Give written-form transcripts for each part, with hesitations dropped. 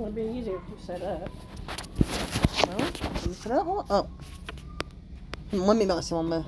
would be easier if you set up. Well, you set up? Oh. Let me maximum.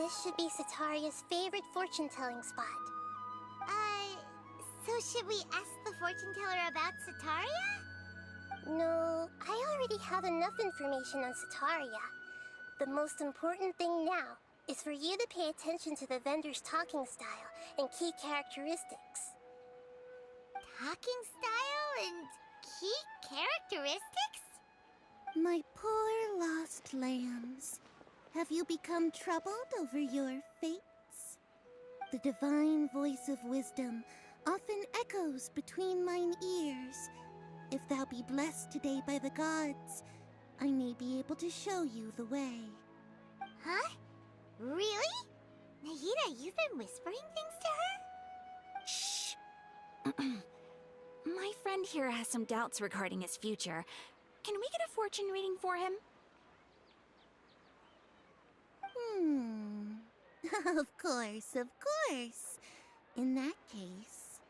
This should be Sataria's favorite fortune-telling spot. So should we ask the fortune teller about Sataria? No, I already have enough information on Sataria. The most important thing now is for you to pay attention to the vendor's talking style and key characteristics. Talking style and key characteristics? My poor lost lambs. Have you become troubled over your fates? The divine voice of wisdom often echoes between mine ears. If thou be blessed today by the gods, I may be able to show you the way. Huh? Really? Nahida, you've been whispering things to her? Shh. My friend here has some doubts regarding his future. Can we get a fortune reading for him? Of course, of course. In that case...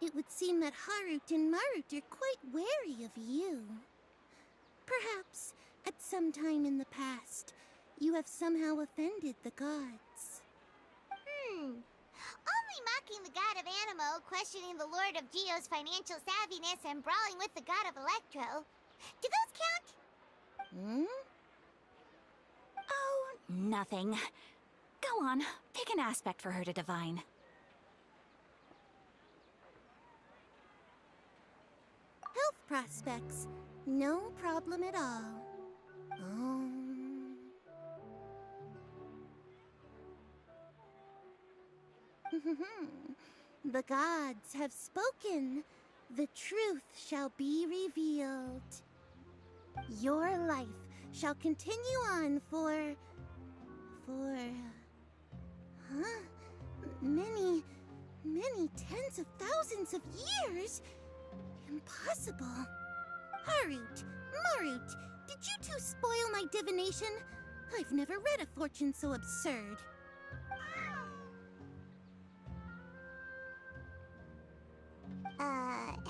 It would seem that Harut and Marut are quite wary of you. Perhaps, at some time in the past, you have somehow offended the gods. Only mocking the god of Animo, questioning the Lord of Geo's financial savviness, and brawling with the god of Electro. Do those count? Oh, nothing. Go on, pick an aspect for her to divine. Health prospects. No problem at all. The gods have spoken. The truth shall be revealed. Your life shall continue on for... many tens of thousands of years? Impossible. Harut, Marut, did you two spoil my divination? I've never read a fortune so absurd.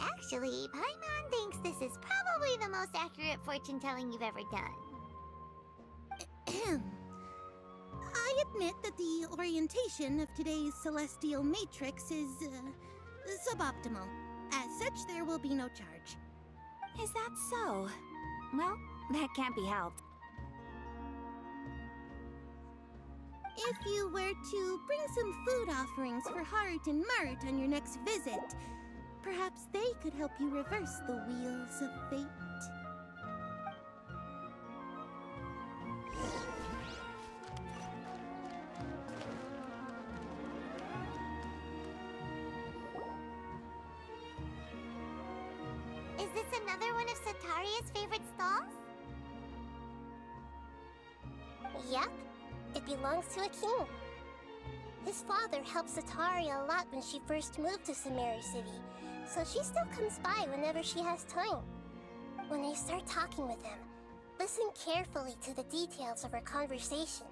Actually, Paimon thinks this is probably the most accurate fortune-telling you've ever done. I admit that the orientation of today's celestial matrix is, suboptimal. As such, there will be no charge. Is that so? Well, that can't be helped. If you were to bring some food offerings for Harut and Marut on your next visit, perhaps they could help you reverse the wheels of fate. Is this another one of Sataria's favorite stalls? Yep. It belongs to a king. His father helped Sataria a lot when she first moved to Samari City, so she still comes by whenever she has time. When they start talking with him, listen carefully to the details of her conversation.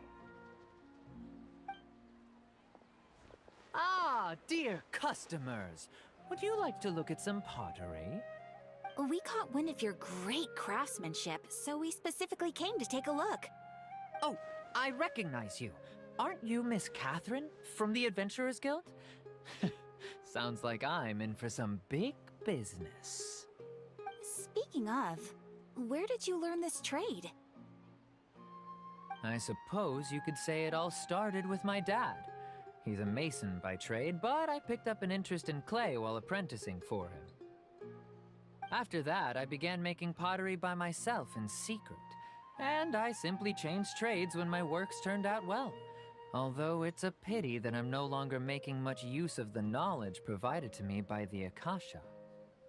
Ah, dear customers! Would you like to look at some pottery? We caught wind of your great craftsmanship, so we specifically came to take a look. Oh, I recognize you. Aren't you Miss Catherine from the Adventurers Guild? Sounds like I'm in for some big business. Speaking of, where did you learn this trade? I suppose you could say it all started with my dad. He's a mason by trade, but I picked up an interest in clay while apprenticing for him. After that, I began making pottery by myself in secret, and I simply changed trades when my works turned out well. Although it's a pity that I'm no longer making much use of the knowledge provided to me by the Akasha.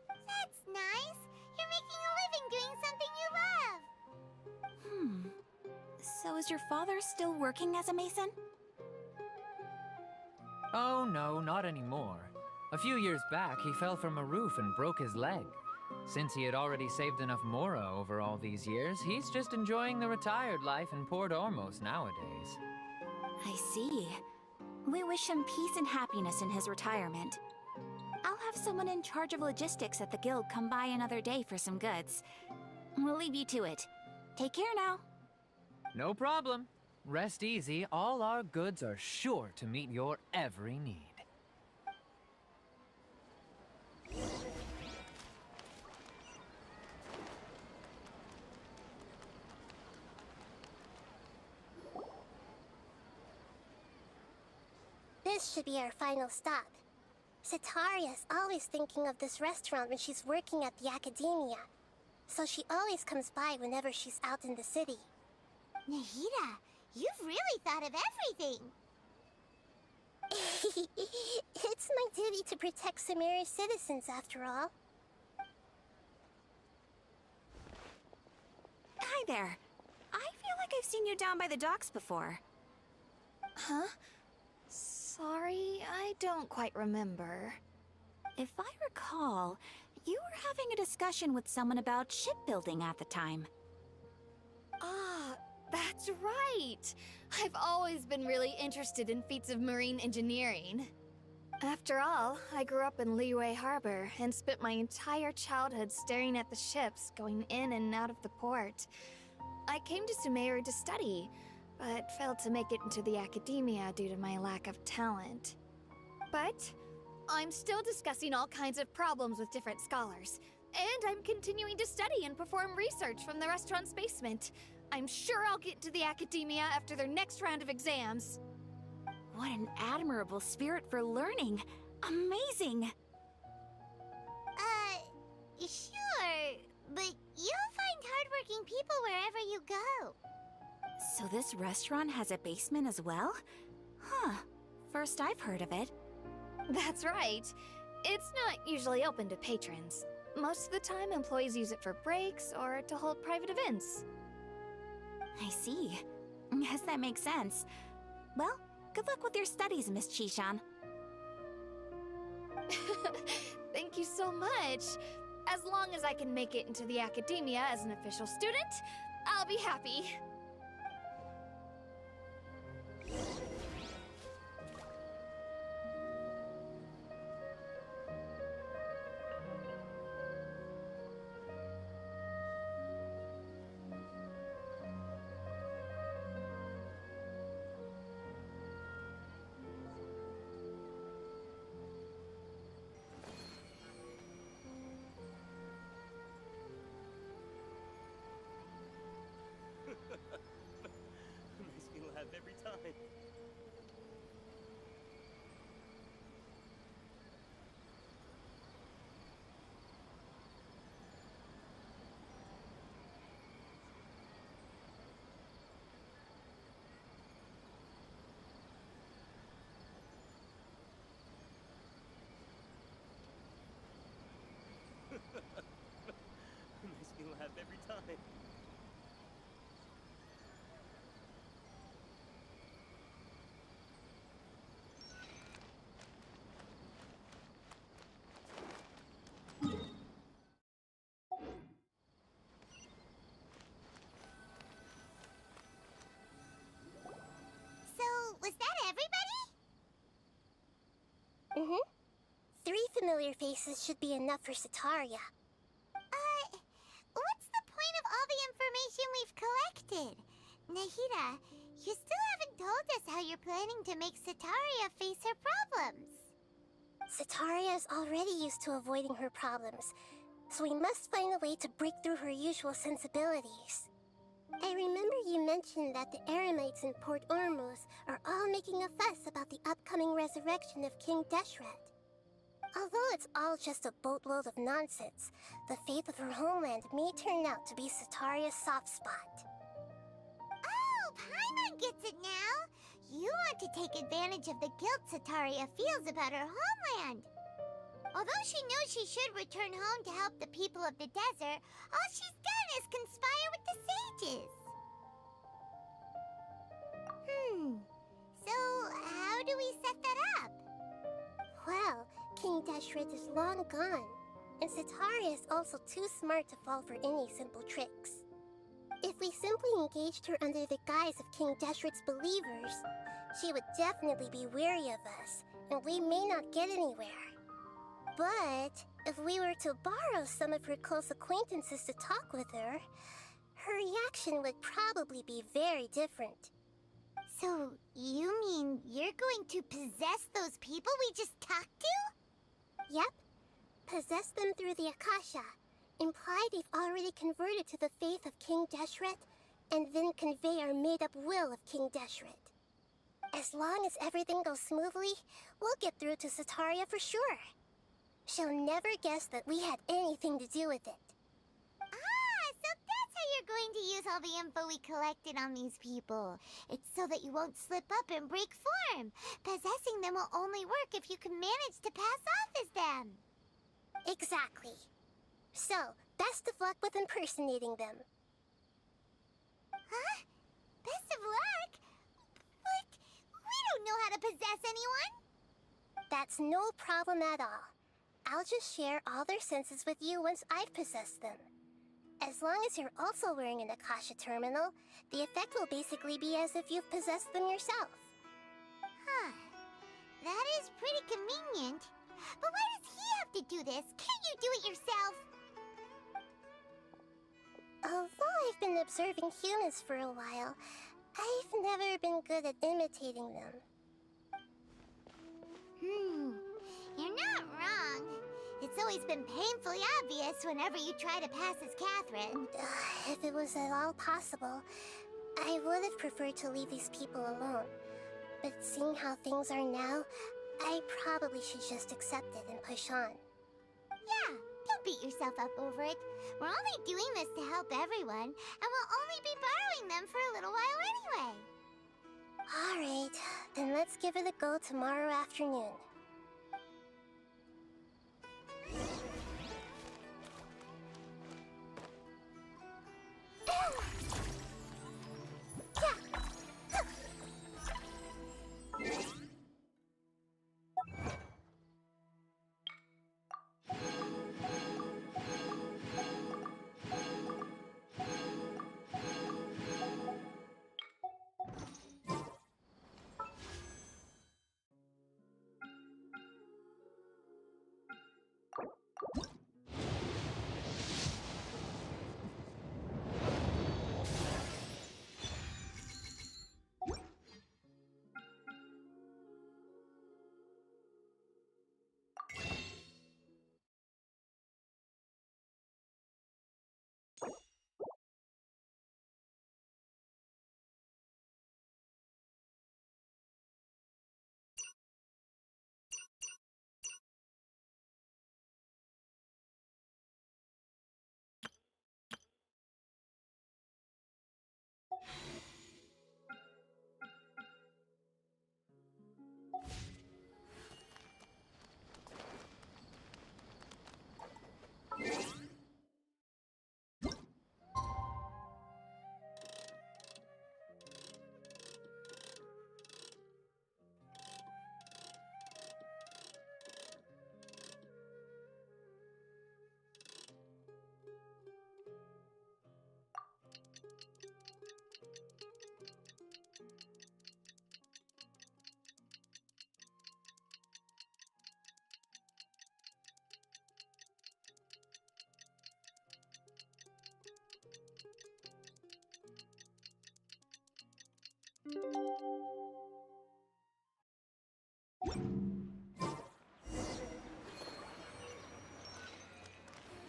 That's nice. You're making a living doing something you love. So is your father still working as a mason? Oh no, not anymore. A few years back, he fell from a roof and broke his leg. Since he had already saved enough Mora over all these years, he's just enjoying the retired life in Port Ormos nowadays. I see. We wish him peace and happiness in his retirement. I'll have someone in charge of logistics at the guild come by another day for some goods. We'll leave you to it. Take care now. No problem. Rest easy, all our goods are sure to meet your every need. This should be our final stop. Cetaria's always thinking of this restaurant when she's working at the academia, so she always comes by whenever she's out in the city. Nahida, you've really thought of everything. It's my duty to protect Samaria's citizens, after all. Hi there. I feel like I've seen you down by the docks before. Huh? Sorry, I don't quite remember. If I recall, you were having a discussion with someone about shipbuilding at the time. Ah, that's right! I've always been really interested in feats of marine engineering. After all, I grew up in Liyue Harbor and spent my entire childhood staring at the ships going in and out of the port. I came to Sumeru to study, but failed to make it into the academia due to my lack of talent. But I'm still discussing all kinds of problems with different scholars, and I'm continuing to study and perform research from the restaurant's basement. I'm sure I'll get into the academia after their next round of exams. What an admirable spirit for learning. Amazing! Sure, but you'll find hardworking people wherever you go. So this restaurant has a basement as well? Huh. First I've heard of it. That's right. It's not usually open to patrons. Most of the time, employees use it for breaks or to hold private events. I see. Yes, that makes sense. Well, good luck with your studies, Miss Chishan. Thank you so much. As long as I can make it into the academia as an official student, I'll be happy. Makes me laugh every time. Makes me laugh every time. So, was that everybody? Mm-hmm. 3 familiar faces should be enough for Cetaria. What's the point of all the information we've collected? Nahida, you still haven't told us how you're planning to make Cetaria face her problems. Cetaria is already used to avoiding her problems, so we must find a way to break through her usual sensibilities. I remember you mentioned that the Eremites in Port Ormuz are all making a fuss about the upcoming resurrection of King Deshret. Although it's all just a boatload of nonsense, the fate of her homeland may turn out to be Cetaria's soft spot. Oh, Paimon gets it now! You want to take advantage of the guilt Cetaria feels about her homeland. Although she knows she should return home to help the people of the desert, all she's done is conspire with the sages. So how do we set that up? Well, King Deshret is long gone, and Cetaria is also too smart to fall for any simple tricks. If we simply engaged her under the guise of King Deshret's believers, she would definitely be wary of us, and we may not get anywhere. But if we were to borrow some of her close acquaintances to talk with her, her reaction would probably be very different. So, you mean you're going to possess those people we just talked to? Yep. Possess them through the Akasha. Imply they've already converted to the faith of King Deshret, and then convey our made-up will of King Deshret. As long as everything goes smoothly, we'll get through to Sataria for sure. She'll never guess that we had anything to do with it. Ah, so that's how you're going to use all the info we collected on these people. It's so that you won't slip up and break form. Possessing them will only work if you can manage to pass off as them. Exactly. So, best of luck with impersonating them. Huh? Best of luck? But we don't know how to possess anyone. That's no problem at all. I'll just share all their senses with you once I've possessed them. As long as you're also wearing an Akasha terminal, the effect will basically be as if you've possessed them yourself. Huh. That is pretty convenient. But why does he have to do this? Can't you do it yourself? Although I've been observing humans for a while, I've never been good at imitating them. You're not wrong. It's always been painfully obvious whenever you try to pass as Catherine. If it was at all possible, I would have preferred to leave these people alone. But seeing how things are now, I probably should just accept it and push on. Yeah, don't beat yourself up over it. We're only doing this to help everyone, and we'll only be borrowing them for a little while anyway. Alright, then let's give it a go tomorrow afternoon. There's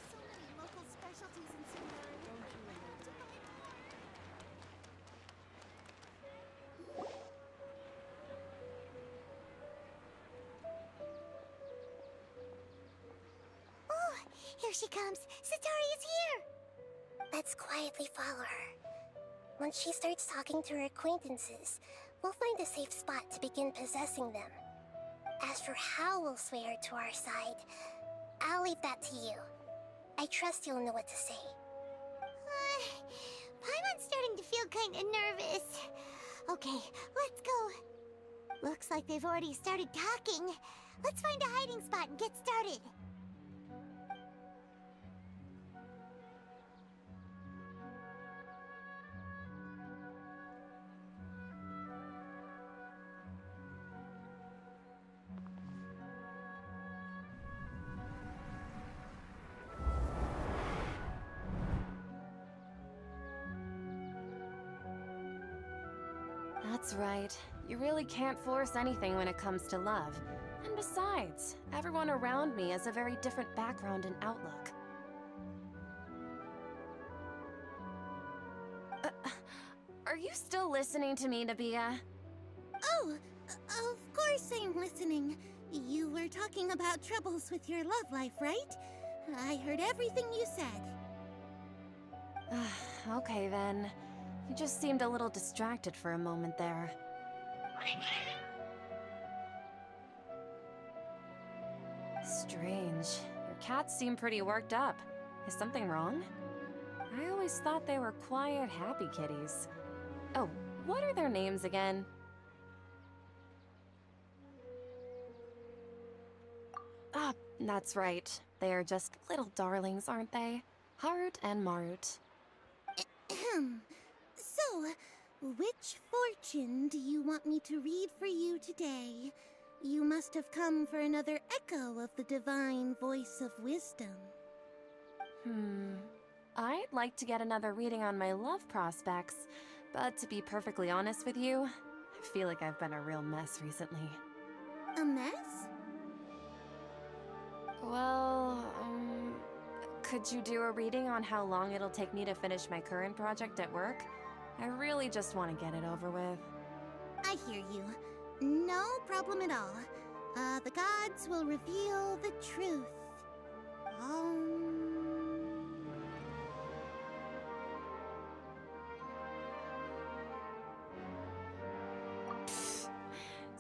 so many local specialties in Samaria. Oh, here she comes. Sataria's here. Let's quietly follow her. Once she starts talking to her acquaintances, we'll find a safe spot to begin possessing them. As for how we'll sway her to our side, I'll leave that to you. I trust you'll know what to say. Paimon's starting to feel kinda nervous. Okay, let's go. Looks like they've already started talking. Let's find a hiding spot and get started. That's right. You really can't force anything when it comes to love. And besides, everyone around me has a very different background and outlook. Are you still listening to me, Nabia? Oh, of course I'm listening. You were talking about troubles with your love life, right? I heard everything you said. Okay then. You just seemed a little distracted for a moment there. Strange. Your cats seem pretty worked up. Is something wrong? I always thought they were quiet, happy kitties. Oh, what are their names again? Ah, that's right. They are just little darlings, aren't they? Harut and Marut. Ahem. So, which fortune do you want me to read for you today? You must have come for another echo of the divine voice of wisdom. I'd like to get another reading on my love prospects, but to be perfectly honest with you, I feel like I've been a real mess recently. A mess? Well, could you do a reading on how long it'll take me to finish my current project at work? I really just want to get it over with. I hear you. No problem at all. The gods will reveal the truth.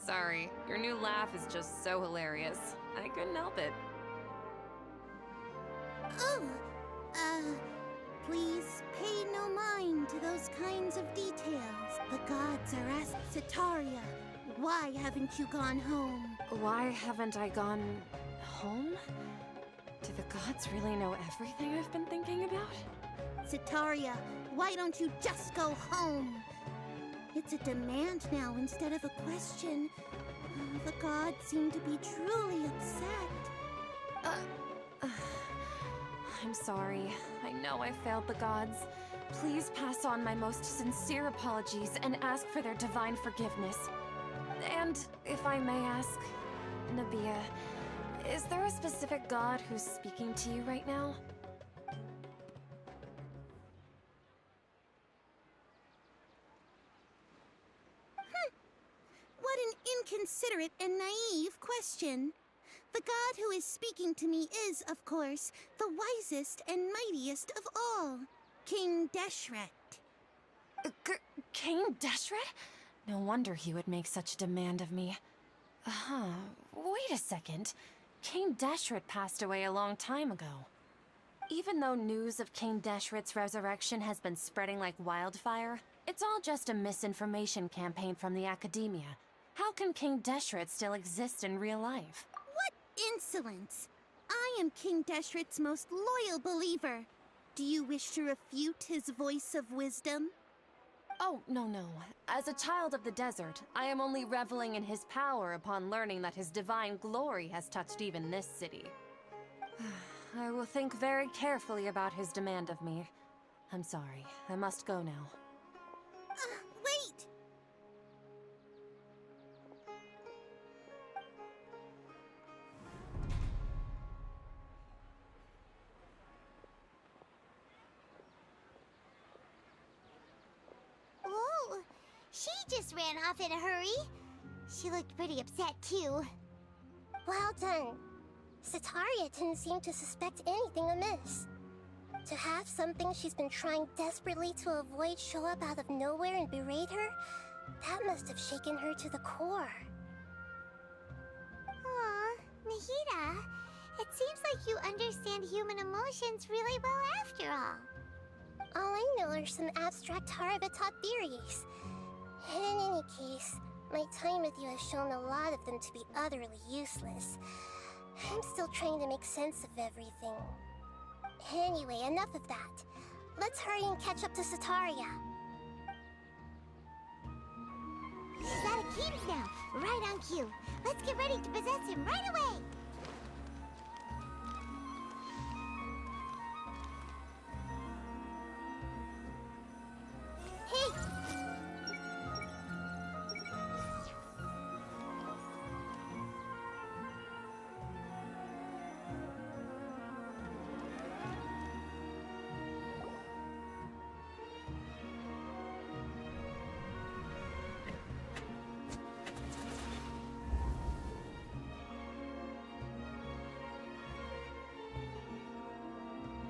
Sorry, your new laugh is just so hilarious. I couldn't help it. Oh, please pay no mind to those kinds of details. The gods are asked Setaria, why haven't you gone home? Why haven't I gone home? Do the gods really know everything I've been thinking about? Setaria, why don't you just go home? It's a demand now instead of a question. The gods seem to be truly upset. I'm sorry. I know I failed the gods. Please pass on my most sincere apologies and ask for their divine forgiveness. And, if I may ask, Nabia, is there a specific god who's speaking to you right now? What an inconsiderate and naive question. The god who is speaking to me is, of course, the wisest and mightiest of all, King Deshret. King Deshret? No wonder he would make such a demand of me. Wait a second. King Deshret passed away a long time ago. Even though news of King Deshret's resurrection has been spreading like wildfire, it's all just a misinformation campaign from the academia. How can King Deshret still exist in real life? What insolence! I am King Deshret's most loyal believer. Do you wish to refute his voice of wisdom? Oh, no. As a child of the desert, I am only reveling in his power upon learning that his divine glory has touched even this city. I will think very carefully about his demand of me. I'm sorry. I must go now. Wait! Whoa! She just ran off in a hurry. She looked pretty upset, too. Well done. Setaria didn't seem to suspect anything amiss. To have something she's been trying desperately to avoid show up out of nowhere and berate her, that must have shaken her to the core. Aw, Nahida, it seems like you understand human emotions really well after all. All I know are some abstract Harabatot theories. And in any case, my time with you has shown a lot of them to be utterly useless. I'm still trying to make sense of everything. Anyway, enough of that. Let's hurry and catch up to Setaria. He's out of Keeps now, right on cue. Let's get ready to possess him right away! Hey!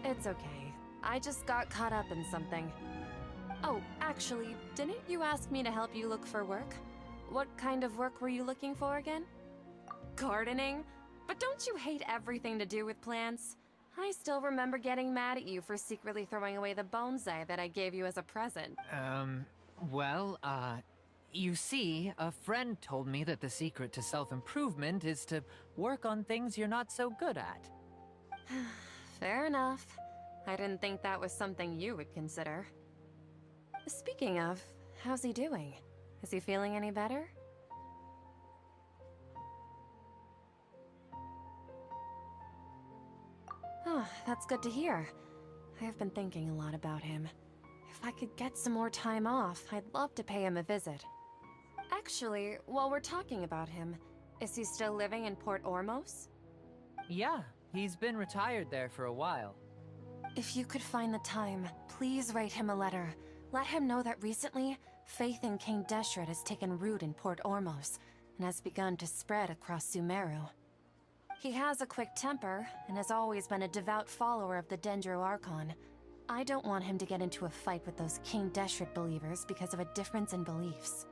It's okay. I just got caught up in something. Oh, actually, didn't you ask me to help you look for work? What kind of work were you looking for again? Gardening? But don't you hate everything to do with plants? I still remember getting mad at you for secretly throwing away the bonsai that I gave you as a present. You see, a friend told me that the secret to self-improvement is to work on things you're not so good at. Fair enough. I didn't think that was something you would consider. Speaking of, how's he doing? Is he feeling any better? Oh, that's good to hear. I have been thinking a lot about him. If I could get some more time off, I'd love to pay him a visit. Actually, while we're talking about him, is he still living in Port Ormos? Yeah, he's been retired there for a while. If you could find the time, please write him a letter. Let him know that recently, faith in King Deshret has taken root in Port Ormos and has begun to spread across Sumeru. He has a quick temper and has always been a devout follower of the Dendro Archon. I don't want him to get into a fight with those King Deshret believers because of a difference in beliefs.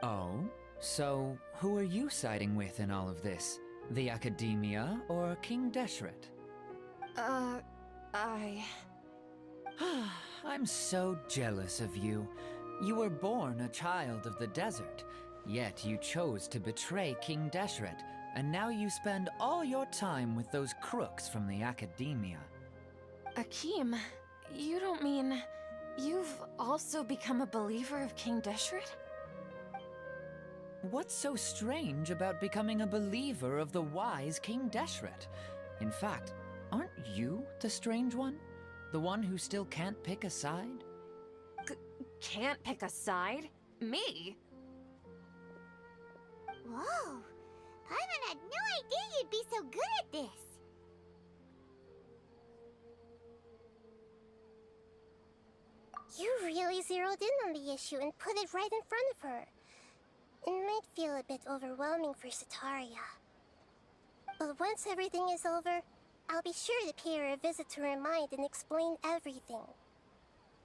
Oh? So, who are you siding with in all of this? The Academia or King Deshret? I'm so jealous of you. You were born a child of the desert, yet you chose to betray King Deshret, and now you spend all your time with those crooks from the Academia. Akeem, you don't mean... you've also become a believer of King Deshret? What's so strange about becoming a believer of the wise King Deshret? In fact, aren't you the strange one? The one who still can't pick a side? Can't pick a side? Me? Whoa! Paimon had no idea you'd be so good at this! You really zeroed in on the issue and put it right in front of her. It might feel a bit overwhelming for Sataria. But once everything is over, I'll be sure to pay her a visit to her mind and explain everything.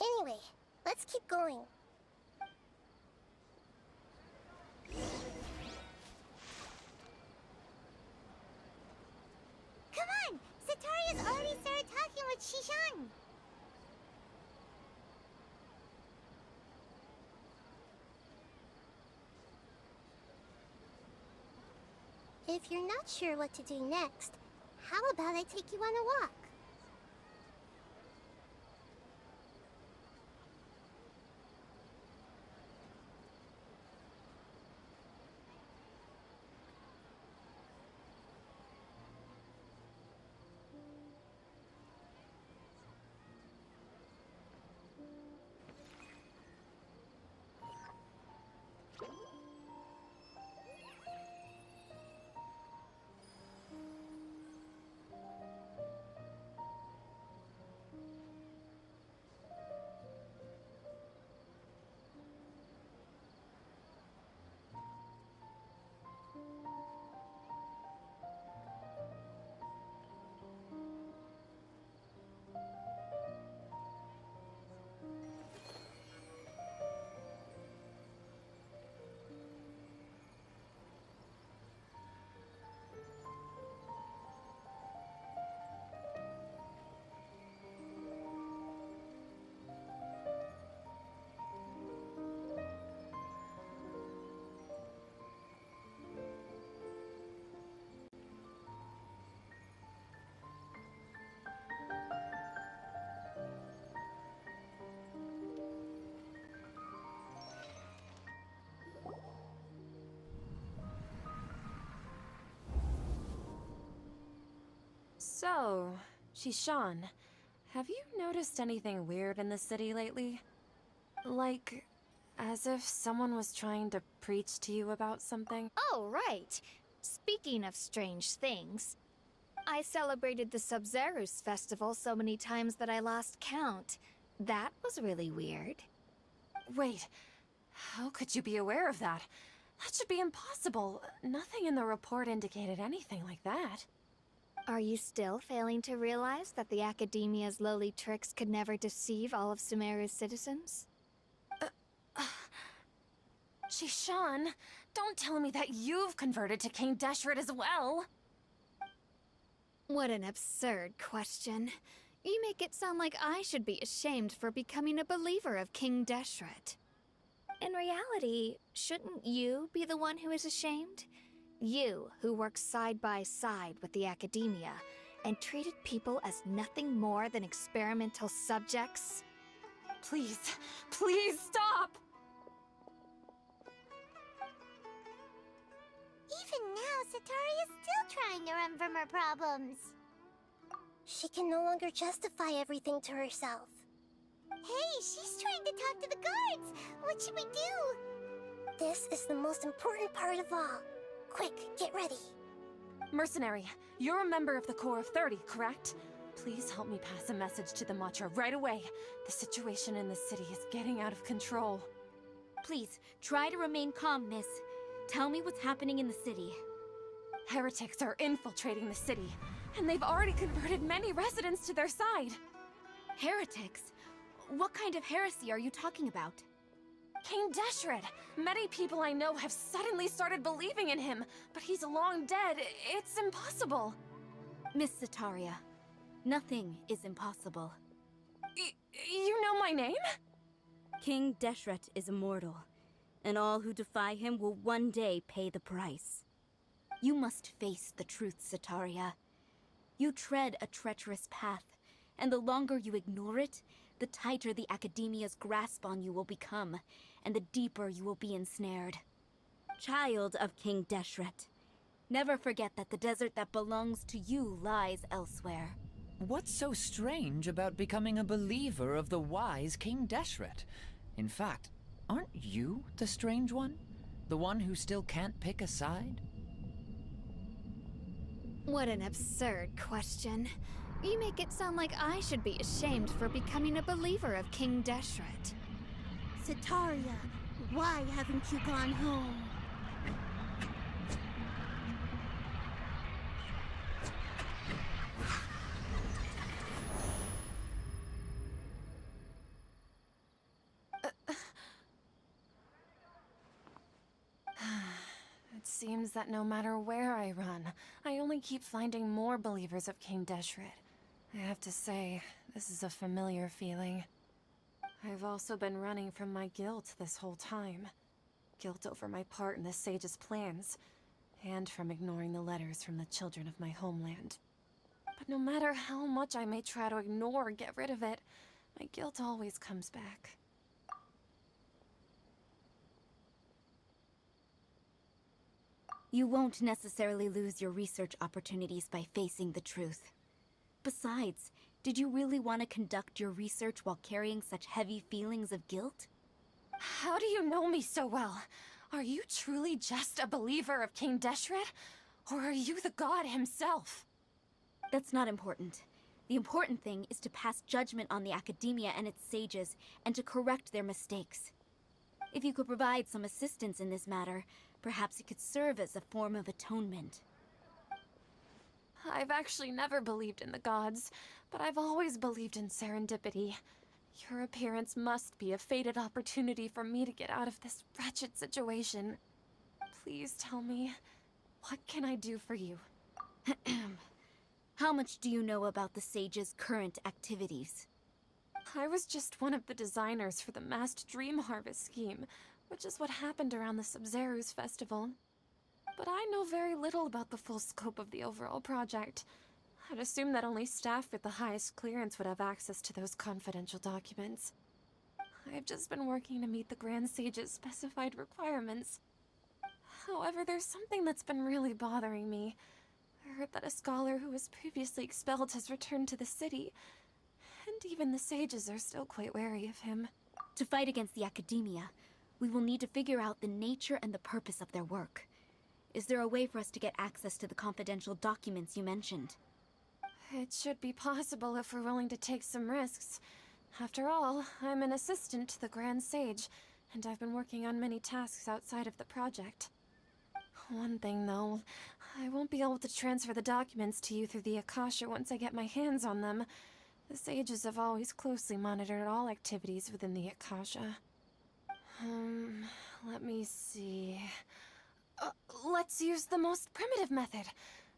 Anyway, let's keep going. Come on! Sataria's already started talking with Shishan! If you're not sure what to do next, how about I take you on a walk? So, Shishan, have you noticed anything weird in the city lately? Like, as if someone was trying to preach to you about something? Oh, right. Speaking of strange things, I celebrated the Sub-Zerus festival so many times that I lost count. That was really weird. Wait, how could you be aware of that? That should be impossible. Nothing in the report indicated anything like that. Are you still failing to realize that the Academia's lowly tricks could never deceive all of Sumeru's citizens? Shishan, don't tell me that you've converted to King Deshret as well! What an absurd question. You make it sound like I should be ashamed for becoming a believer of King Deshret. In reality, shouldn't you be the one who is ashamed? You, who works side by side with the Academia, and treated people as nothing more than experimental subjects? Please, please stop! Even now, Sataria's still trying to run from her problems. She can no longer justify everything to herself. Hey, she's trying to talk to the guards! What should we do? This is the most important part of all. Quick, get ready. Mercenary, you're a member of the Corps of 30, correct? Please help me pass a message to the Matcha right away. The situation in the city is getting out of control. Please, try to remain calm, miss. Tell me what's happening in the city. Heretics are infiltrating the city, and they've already converted many residents to their side. Heretics? What kind of heresy are you talking about? King Deshret! Many people I know have suddenly started believing in him, but he's long dead. It's impossible. Miss Sataria, nothing is impossible. You know my name? King Deshret is immortal, and all who defy him will one day pay the price. You must face the truth, Sataria. You tread a treacherous path, and the longer you ignore it, the tighter the Academia's grasp on you will become, and the deeper you will be ensnared. Child of King Deshret, never forget that the desert that belongs to you lies elsewhere. What's so strange about becoming a believer of the wise King Deshret? In fact, aren't you the strange one? The one who still can't pick a side? What an absurd question. You make it sound like I should be ashamed for becoming a believer of King Deshret. Sataria, why haven't you gone home? It seems that no matter where I run, I only keep finding more believers of King Deshret. I have to say, this is a familiar feeling. I've also been running from my guilt this whole time. Guilt over my part in the Sage's plans, and from ignoring the letters from the children of my homeland. But no matter how much I may try to ignore or get rid of it, my guilt always comes back. You won't necessarily lose your research opportunities by facing the truth. Besides, did you really want to conduct your research while carrying such heavy feelings of guilt? How do you know me so well? Are you truly just a believer of King Deshret? Or are you the god himself? That's not important. The important thing is to pass judgment on the Academia and its sages, and to correct their mistakes. If you could provide some assistance in this matter, perhaps it could serve as a form of atonement. I've actually never believed in the gods, but I've always believed in serendipity. Your appearance must be a fated opportunity for me to get out of this wretched situation. Please tell me, what can I do for you? How much do you know about the sage's current activities? I was just one of the designers for the masked dream harvest scheme, which is what happened around the Sub-Zeru's festival. But I know very little about the full scope of the overall project. I'd assume that only staff with the highest clearance would have access to those confidential documents. I've just been working to meet the Grand Sage's specified requirements. However, there's something that's been really bothering me. I heard that a scholar who was previously expelled has returned to the city, and even the sages are still quite wary of him. To fight against the Academia, we will need to figure out the nature and the purpose of their work. Is there a way for us to get access to the confidential documents you mentioned? It should be possible if we're willing to take some risks. After all, I'm an assistant to the Grand Sage, and I've been working on many tasks outside of the project. One thing though, I won't be able to transfer the documents to you through the Akasha once I get my hands on them. The sages have always closely monitored all activities within the Akasha. Let me see... let's use the most primitive method.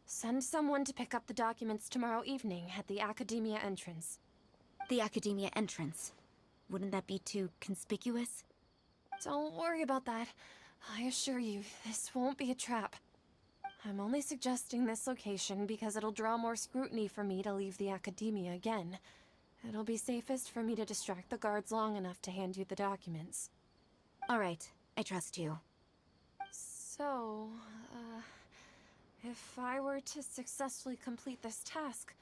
Send someone to pick up the documents tomorrow evening at the Academia entrance. The Academia entrance. Wouldn't that be too conspicuous? Don't worry about that. I assure you, this won't be a trap. I'm only suggesting this location because it'll draw more scrutiny for me to leave the Academia again. It'll be safest for me to distract the guards long enough to hand you the documents. Alright, I trust you. So, if I were to successfully complete this task,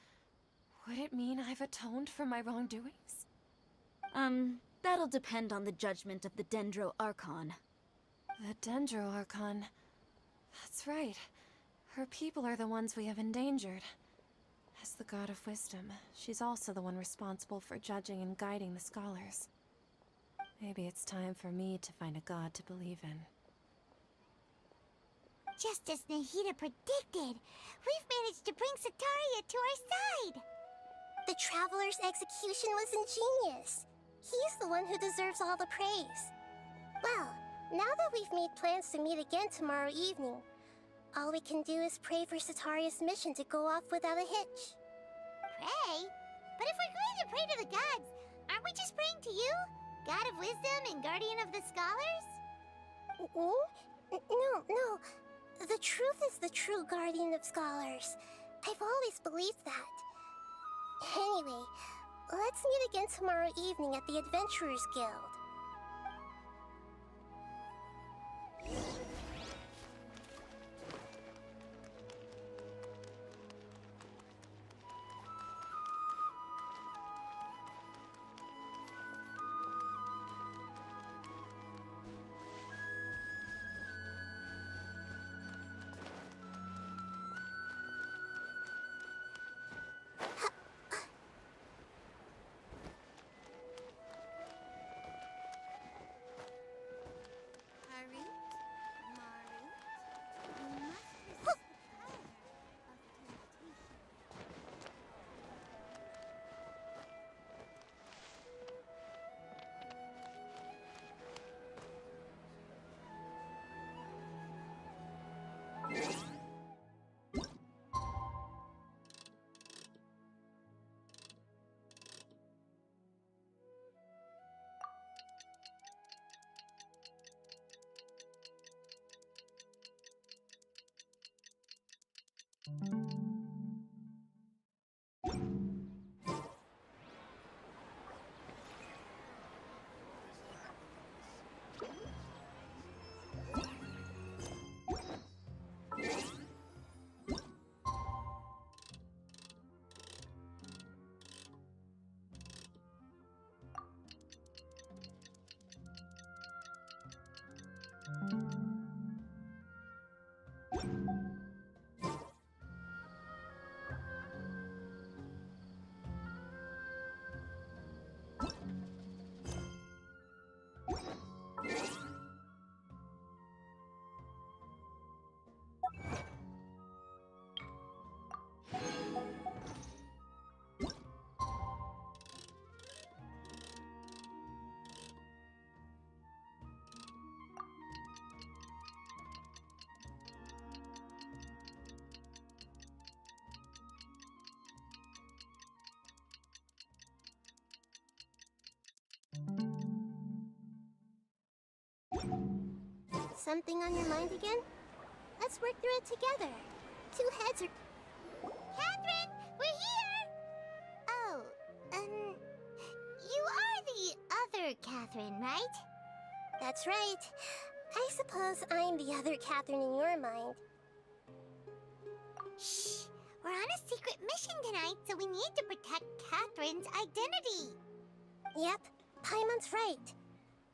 would it mean I've atoned for my wrongdoings? That'll depend on the judgment of the Dendro Archon. The Dendro Archon. That's right. Her people are the ones we have endangered. As the God of Wisdom, she's also the one responsible for judging and guiding the scholars. Maybe it's time for me to find a god to believe in. Just as Nahida predicted, we've managed to bring Sataria to our side! The Traveler's execution was ingenious. He's the one who deserves all the praise. Well, now that we've made plans to meet again tomorrow evening, all we can do is pray for Sataria's mission to go off without a hitch. Pray? But if we're going to pray to the gods, aren't we just praying to you? God of Wisdom and Guardian of the Scholars? No. The truth is the true Guardian of Scholars. I've always believed that. Anyway, let's meet again tomorrow evening at the Adventurers Guild. Something on your mind again? Let's work through it together. Two heads are... Catherine, we're here! Oh, you are the other Catherine, right? That's right. I suppose I'm the other Catherine in your mind. Shh! We're on a secret mission tonight, so we need to protect Catherine's identity. Yep, Paimon's right.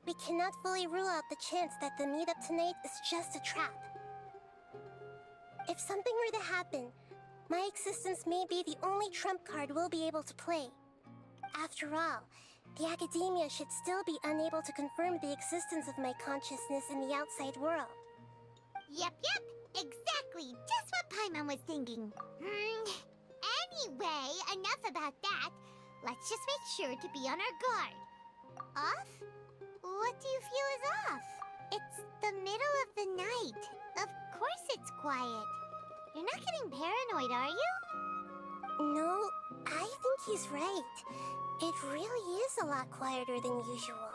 We cannot fully rule out the chance that the meetup tonight is just a trap. If something were to happen, my existence may be the only trump card we'll be able to play. After all, the Academia should still be unable to confirm the existence of my consciousness in the outside world. Yep. Exactly, just what Paimon was thinking. Anyway, enough about that. Let's just make sure to be on our guard. Off? What do you feel is off? It's the middle of the night. Of course it's quiet. You're not getting paranoid, are you? No, I think he's right. It really is a lot quieter than usual.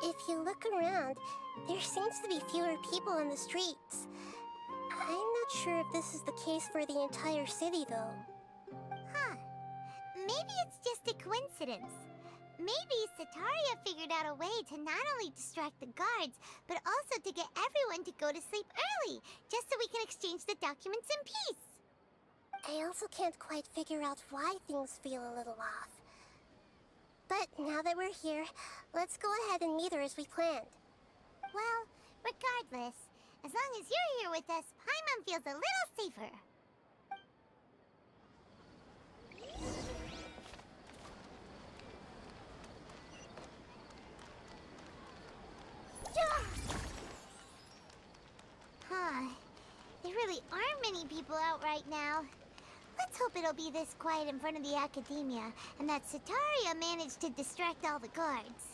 If you look around, there seems to be fewer people on the streets. I'm not sure if this is the case for the entire city, though. Huh. Maybe it's just a coincidence. Maybe Sataria figured out a way to not only distract the guards, but also to get everyone to go to sleep early, just so we can exchange the documents in peace. I also can't quite figure out why things feel a little off. But now that we're here, let's go ahead and meet her as we planned. Well, regardless, as long as you're here with us, Paimon feels a little safer. Huh. There really aren't many people out right now. Let's hope it'll be this quiet in front of the Academia, and that Sataria managed to distract all the guards.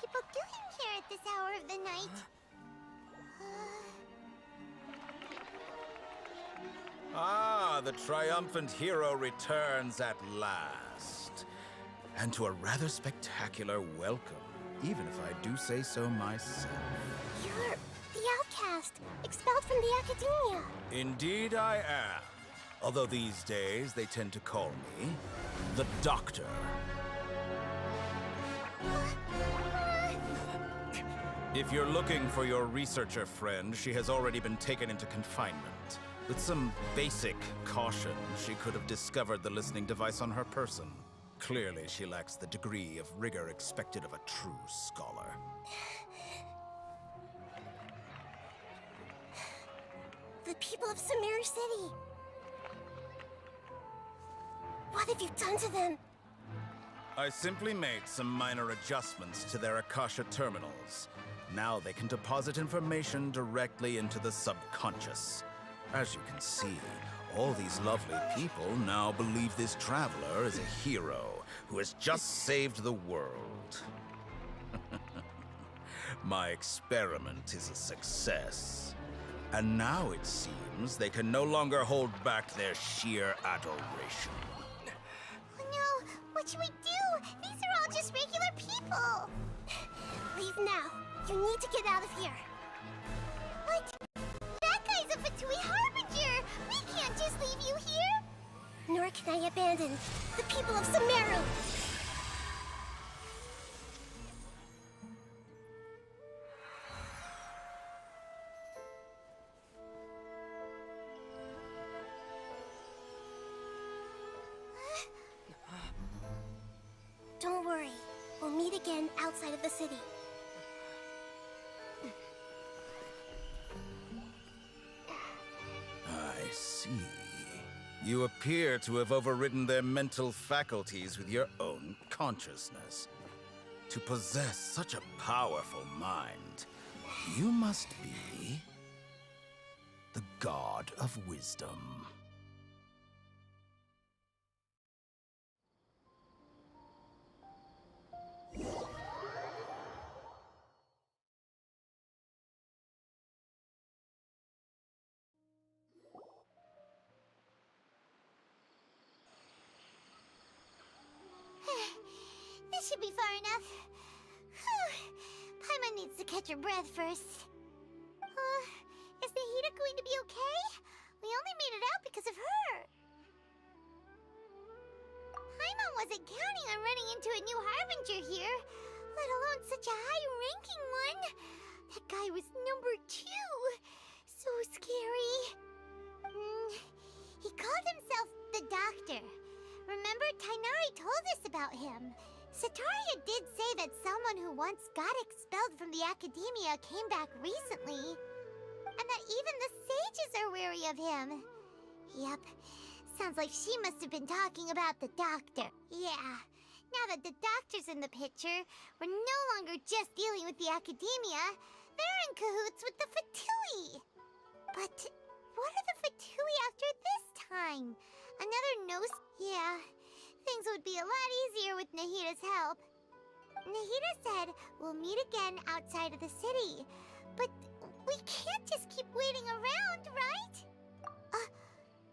People doing here at this hour of the night? Ah, the triumphant hero returns at last. And to a rather spectacular welcome, even if I do say so myself. You're the outcast, expelled from the Academia. Indeed I am. Although these days they tend to call me the Doctor. If you're looking for your researcher friend, she has already been taken into confinement. With some basic caution, she could have discovered the listening device on her person. Clearly, she lacks the degree of rigor expected of a true scholar. The people of Sumeru City. What have you done to them? I simply made some minor adjustments to their Akasha terminals. Now they can deposit information directly into the subconscious. As you can see, all these lovely people now believe this traveler is a hero who has just saved the world. My experiment is a success. And now it seems they can no longer hold back their sheer adoration. Oh no! What should we do? These are all just regular people! Leave now. You need to get out of here. What? That guy's a Fatui Harbinger! We can't just leave you here! Nor can I abandon the people of Sumeru! Don't worry. We'll meet again outside of the city. I see. You appear to have overridden their mental faculties with your own consciousness. To possess such a powerful mind, you must be the God of Wisdom. This should be far enough. Whew. Paimon needs to catch her breath first. Is the heater going to be okay? We only made it out because of her. Paimon wasn't counting on running into a new Harbinger here, let alone such a high-ranking one. That guy was number 2. So scary. He called himself the Doctor. Remember, Tainari told us about him. Sataria did say that someone who once got expelled from the Academia came back recently. And that even the sages are wary of him. Yep. Sounds like she must have been talking about the Doctor. Yeah. Now that the Doctor's in the picture, we're no longer just dealing with the Academia. They're in cahoots with the Fatui. But what are the Fatui after this time? Another nose? Yeah. Things would be a lot easier with Nahida's help. Nahida said we'll meet again outside of the city. But we can't just keep waiting around, right?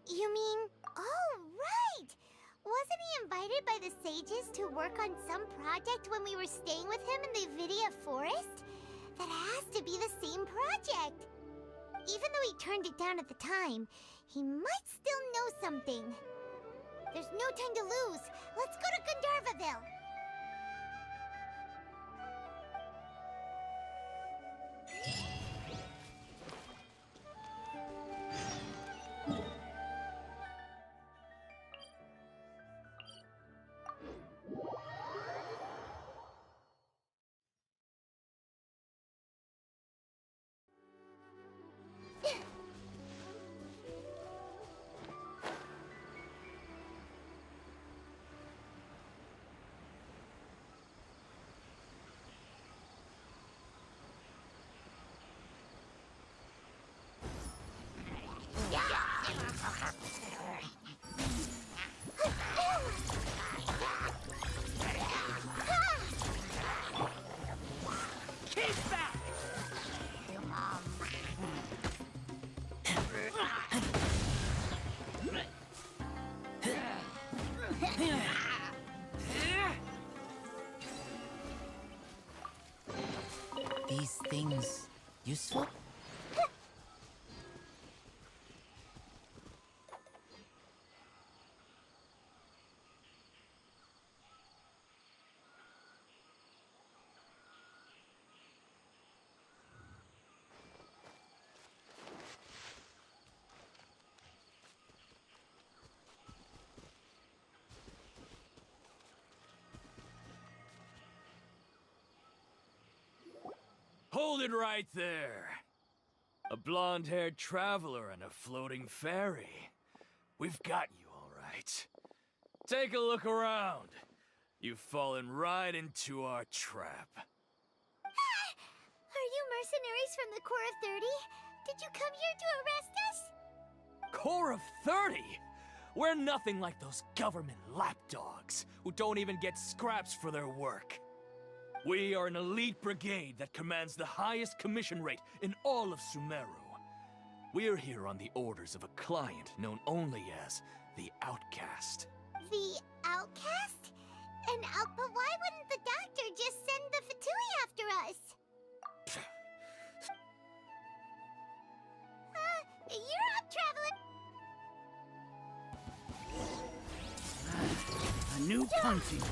You mean... Oh, right! Wasn't he invited by the sages to work on some project when we were staying with him in the Vidia Forest? That has to be the same project. Even though he turned it down at the time, he might still know something. There's no time to lose. Let's go to Gandharvaville. These things useful? Hold it right there. A blonde-haired traveler and a floating fairy. We've got you all right. Take a look around. You've fallen right into our trap. Are you mercenaries from the Corps of 30? Did you come here to arrest us? Corps of 30? We're nothing like those government lapdogs who don't even get scraps for their work. We are an elite brigade that commands the highest commission rate in all of Sumeru. We're here on the orders of a client known only as the Outcast. The Outcast? But why wouldn't the Doctor just send the Fatui after us? You're up, traveler! A new punching bag.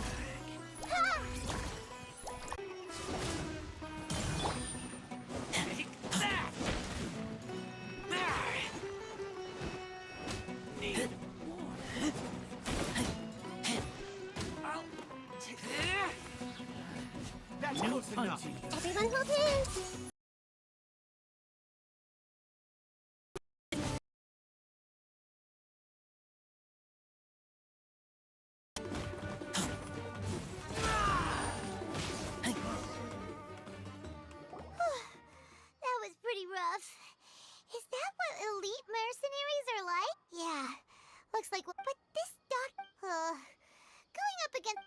Everyone hold hands! That was pretty rough. Is that what elite mercenaries are like? Yeah, looks like... But this going up against...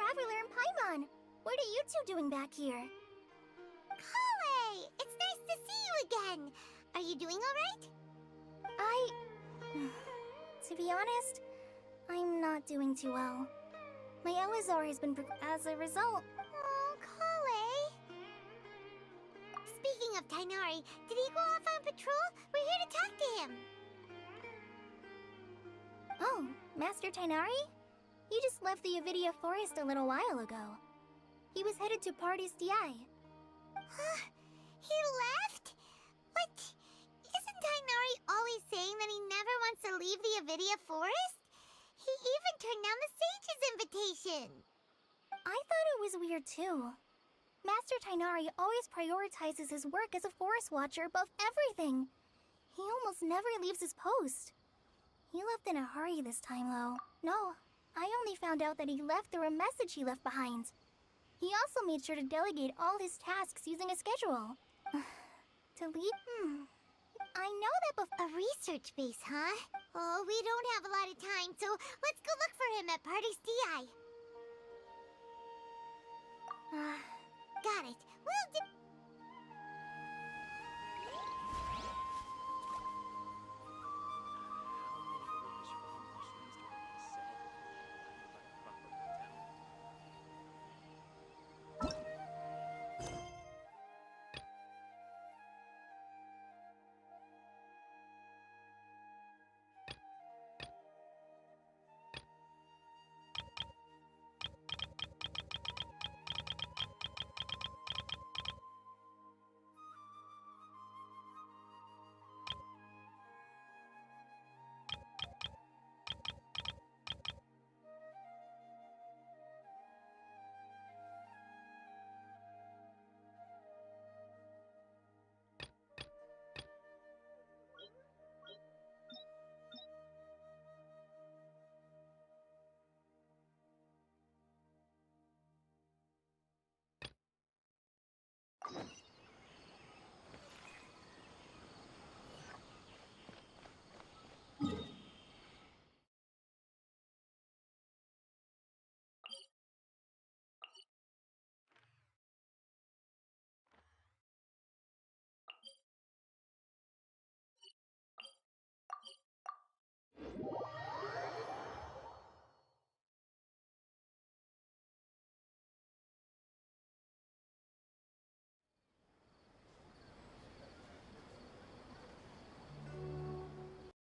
Traveler and Paimon. What are you two doing back here? Kale! It's nice to see you again. Are you doing alright? To be honest, I'm not doing too well. My Elazar has been as a result. Oh, Kale. Speaking of Tainari, did he go off on patrol? We're here to talk to him. Oh, Master Tainari? He just left the Avidia Forest a little while ago. He was headed to Party's DI. Huh? He left? What? Isn't Tainari always saying that he never wants to leave the Avidia Forest? He even turned down the Sage's invitation. I thought it was weird too. Master Tainari always prioritizes his work as a forest watcher above everything. He almost never leaves his post. He left in a hurry this time, though. No, I only found out that he left through a message he left behind. He also made sure to delegate all his tasks using a schedule. To leave? I know that a research base, huh? Oh, we don't have a lot of time, so let's go look for him at Party's DI. Got it. We'll